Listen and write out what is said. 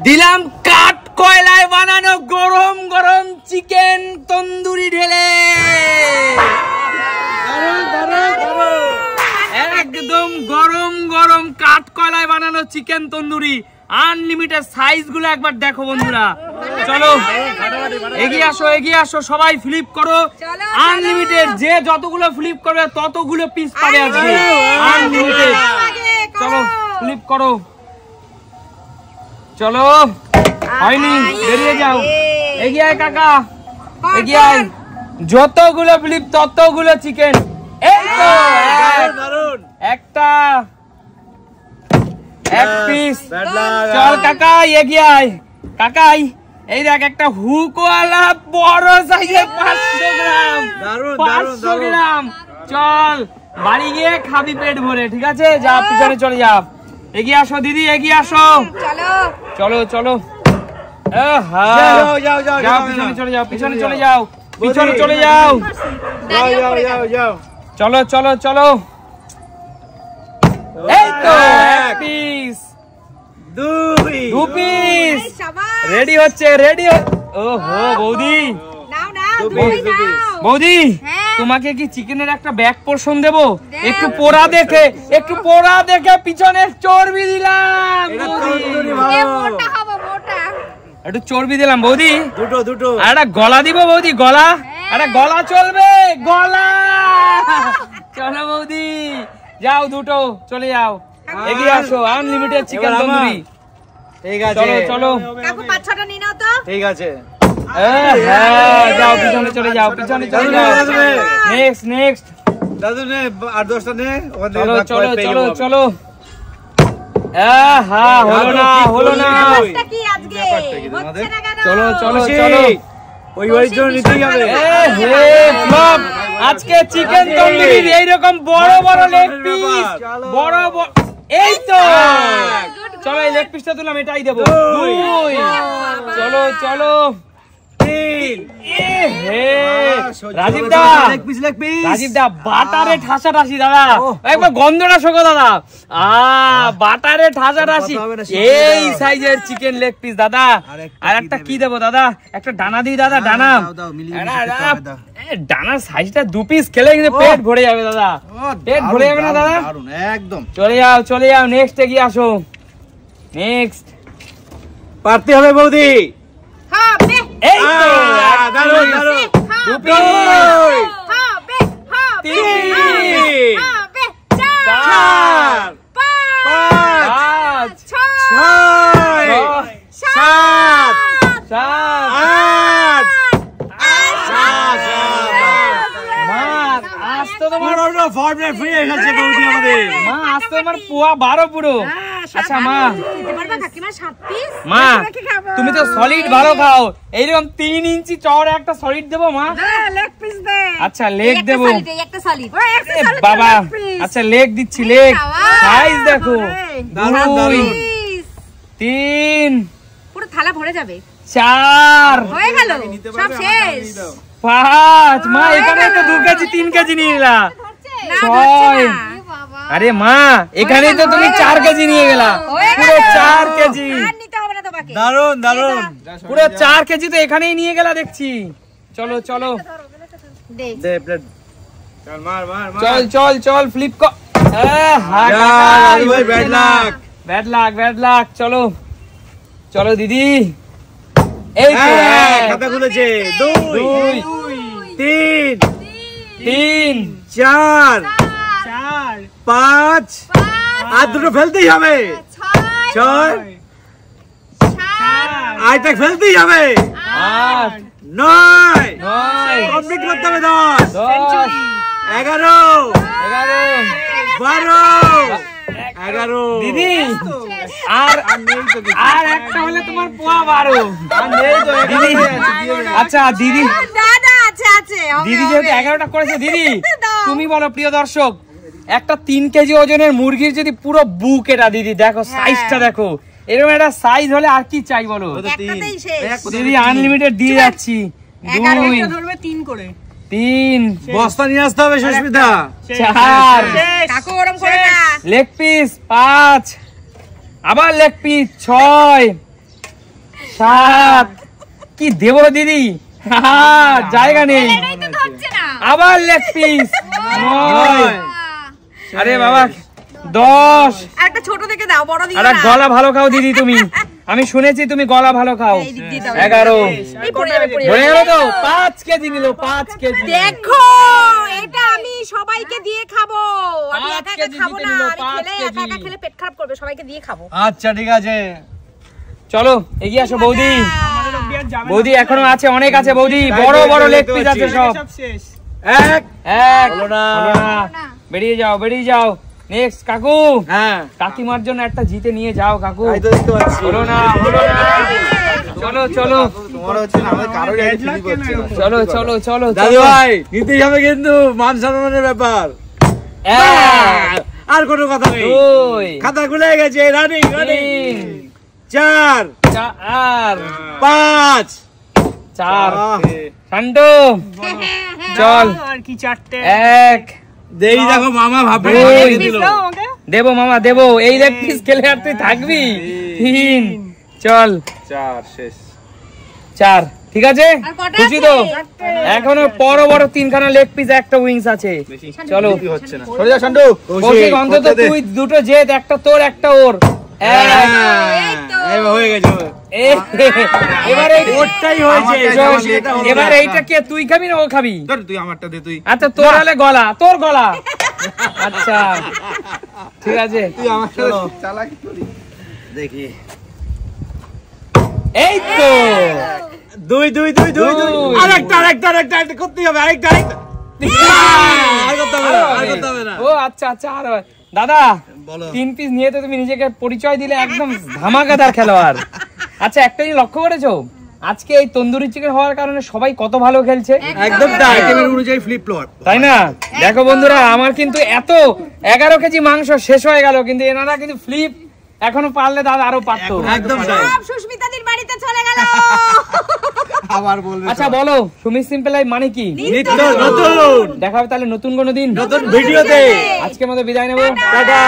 দিলাম কাঠ কয়লায় বানানো গরম গরম চিকেন তন্দুরি ঢেলে। একদম গরম গরম কাঠ কয়লায় বানানো চিকেন তন্দুরি। আনলিমিটেড সাইজ গুলো একবার দেখো বন্ধুরা। চলো এগিয়ে আসো সবাই ফ্লিপ করো। আনলিমিটেড যে যতগুলো ফ্লিপ করবে ততগুলো পিস পাবে আজকে। আনলিমিটেড চলো ফ্লিপ করো। চলো হয়নি, বেরিয়ে যাও। এগিয়ে আয় কাকা, এগিয়ে আয়। যতগুলো ফ্লিপ ততগুলো চিকেন। এই তো একটা এক পিস। চল কাকাই এগিয়ে আয়। কাকাই এই দেখ একটা হুকওয়ালা বড় সাইজের 500 গ্রাম। 500 গ্রাম। চল বাড়ি গিয়ে খাবি পেট ভরে, ঠিক আছে? যা পিছনে চলে যাও। এগিয়ে আসো দিদি, এগিয়ে আসো। চলো চলো পিছনে চলে যাও, পিছনে চলে যাও, পিছনে চলে যাও। চলো চলো চলো। এই তো এক পিস, দু পিস রেডি হচ্ছে, রেডি। ওহো বৌদি, বৌদি তোমাকে কি চিকেনের একটা ব্যাক পোর্শন দেবো? একটু পোড়া দেখে, একটু পোড়া দেখে পিছনের চর্বি দিলাম। একটু চর্বি দিলাম বৌদি। দুটো আর একটা গলা দিব বৌদি, গলা। একটা গলা চলবে, গলা। চলো বৌদি যাও, দুটো চলে যাও। এগিয়ে আসো। Unlimited chicken tandoori. ঠিক আছে চলো চলো কাকু 5-6টা নিয়ে নাও তো। ঠিক আছে যাও, পিছনে চলে যাও, পিছনে চলে যাও। নেক্সট নেক্সট দাদু নে 8-10টা নে। চলো চলো চলো চলো। হ্যাঁ হলো না, হলো না। কি আজকে হচ্ছে না কেন? চলো চলো চলো। ওই জন্য নিতেই হবে। ফ্লপ। আজকে চিকেন তন্দুরির এইরকম বড় বড় লেগ পিস, বড় বড়। এই তো চলো এই লেগ পিসটা তুললাম, এটাই দেবো। চলো চলো। রাজীব দা, রাজীব দা বাটারে ঠাসাঠাসি দাদা, একবার গন্ধটা শোকো দাদা। বাটারে ঠাসাঠাসি এই সাইজের চিকেন লেগ পিস দাদা। আর একটা কি দেবো দাদা? একটা ডানা দিই দাদা, ডানা। ডানার সাইজটা 2 পিস খেলে কিন্তু পেট ভরে যাবে দাদা, পেট ভরে যাবে না দাদা? একদম। চলে যাও চলে যাও, নেক্সট এগিয়ে আসো। নেক্সট পারতে হবে বৌদি। এই তো দারুন দারুন। 2 পিস, 3, 4, 5, 6, 7, 8। মা তুমি তো সলিড ভালো খাও, এইরকম 3 ইঞ্চি চওড়া একটা সলিড দেবো মা। আচ্ছা লেগ দেবো বাবা। আচ্ছা লেগ দিচ্ছি, লেগ সাইজ দেখো। 2, 3, পুরো থালা ভরে যাবে। 4 হয়ে গেল, সব শেষ। 5 মা এখানে তো 2 কেজি 3 কেজি নিয়ে এলা। 6 আরে মা এখানে তো তুমি 4 কেজি নিয়ে গেলা, পুরো 4 কেজি। দারুন দারুন, পুরো 4 কেজি তো এখানেই নিয়ে গেলা দেখছি। চলো চলো দে প্লেট। চল মার মার মার। চল চল চল ফ্লিপ কর। ভাই bad luck, bad luck, bad luck. চলো চলো দিদি। এই তো খাতা খুলেছে। 2, 3, 4, 5 আর দুটো ফেলতেই হবে। 6 আইটা ফেলতেই হবে। 8, 9 কমপ্লিট করতে হবে। 10, 11, 12 দিদি। আর একটা হলে তোমার পোয়া 12 দিদি। আচ্ছা দিদি, দিদি যেহেতু 11টা করেছে, দিদি তুমি বলো প্রিয় দর্শক, একটা 3 কেজি ওজনের মুরগির যদি পুরো বুক, এটা দিদি দেখো সাইজটা দেখো, এরকম একটা সাইজ হলে আর কি চাই বলো? দিদি আনলিমিটেড দিয়ে যাচ্ছি। 3 বস্তা নিয়ে আসতে হবে সুস্মিতা। 4 leg piece. 5 আবার লেগ পিস। 6 7 কি দেব দিদি, জায়গা নেই, আবার লেগ পিস 9, আরে বাবা 10, একটা ছোট দেখে দাও, বড় দিও না। আরে গলা ভালো খাও দিদি তুমি, আমি শুনেছি তুমি গলা ভালো খাও। 11 হয়ে গেল তো, 5 কেজি নিল, 5 কেজি। দেখো এটা আমি সবাইকে দিয়ে খাবো, আমি একা একা খাবো না, আমি খেলে একা একা খেলে পেট খারাপ করবে, সবাইকে দিয়ে খাবো। আচ্ছা ঠিক আছে, চলো এগিয়ে আসো বৌদি, বৌদি এখনো আছে, অনেক আছে বৌদি, বড় বড় লেগ পিস আছে সব। এক হলো না, বেরিয়ে যাও বেরিয়ে যাও। নেক্সট কাকু, হ্যাঁ কাকিমার জন্য একটা জিতে নিয়ে যাও কাকু। এই তো দেখতে পাচ্ছি। হলো না, হলো না, চলো চলো তোমার হচ্ছে না, আমাদের কারোর এই ফিল করছে না। চলো চলো চলো দাদু ভাই নিতেই হবে কিন্তু, মান সম্মানের ব্যাপার। আর কোনো কথা নেই, 2 খাতা খুলে গেছে, রানিং রানিং। 4 4 5 4 শান্টু চল, আর কি 4টে 1 দেই দেখো মামা ভাবে দিল। দেবো মামা দেবো, এই লেগ পিস খেলে আর তুই থাকবি। 3 চল 4 শেষ। 4 ঠিক আছে, আর কটা খুশি আছে? তো? এখনো বড় বড় 3খানা লেগ পিস, একটা উইংস আছে। চলো কি হচ্ছে না, সরে যা শান্টু। কৌশিক অন্তত তুই দুটো জেত, একটা তোর একটা ওর। এই হয়ে গেছে, এবারে ওরটাই হয়েছে। এবারে এইটা কে তুই খাবি না ও খাবি? তুই আমারটা দে, তুই আচ্ছা তোর হলে গলা, তোর গলা। আচ্ছা ঠিক আছে, তুই আমার সাথে চালাকি করি দেখি। এই তো 2 2 2 2 2 আরেকটা আরেকটা আরেকটা করতে হবে, আরেকটা আরেকটা। আর করতে হবে না, আর করতে হবে না। ও আচ্ছা আচ্ছা, আর দাদা বলো। 3 পিস নিয়ে তো তুমি নিজেকে পরিচয় দিলে একদম ধামাকাদার খেলোয়াড়। আচ্ছা একটা জিনিস লক্ষ্য করেছো, আজকে এই তন্দুরি চিকেন হওয়ার কারণে সবাই কত ভালো খেলছে, একদম আইটেমের অনুযায়ী ফ্লিপ ফ্লপ, তাই না? দেখো বন্ধুরা, আমার কিন্তু এত 11 কেজি মাংস শেষ হয়ে গেল, কিন্তু এনারা কিন্তু ফ্লিপ এখনো পারলে দাদা আরো পারতো। একদম তাই। সব সুস্মিতাদির বাড়িতে চলে গেল। আবার বলবে। আচ্ছা বলো সুমিত সিম্পল লাইফ মানে কি? নিত্য নতুন। দেখা হবে তাহলে নতুন কোনো দিন, নতুন ভিডিওতে। আজকের মতো বিদায় নেবো, টাটা।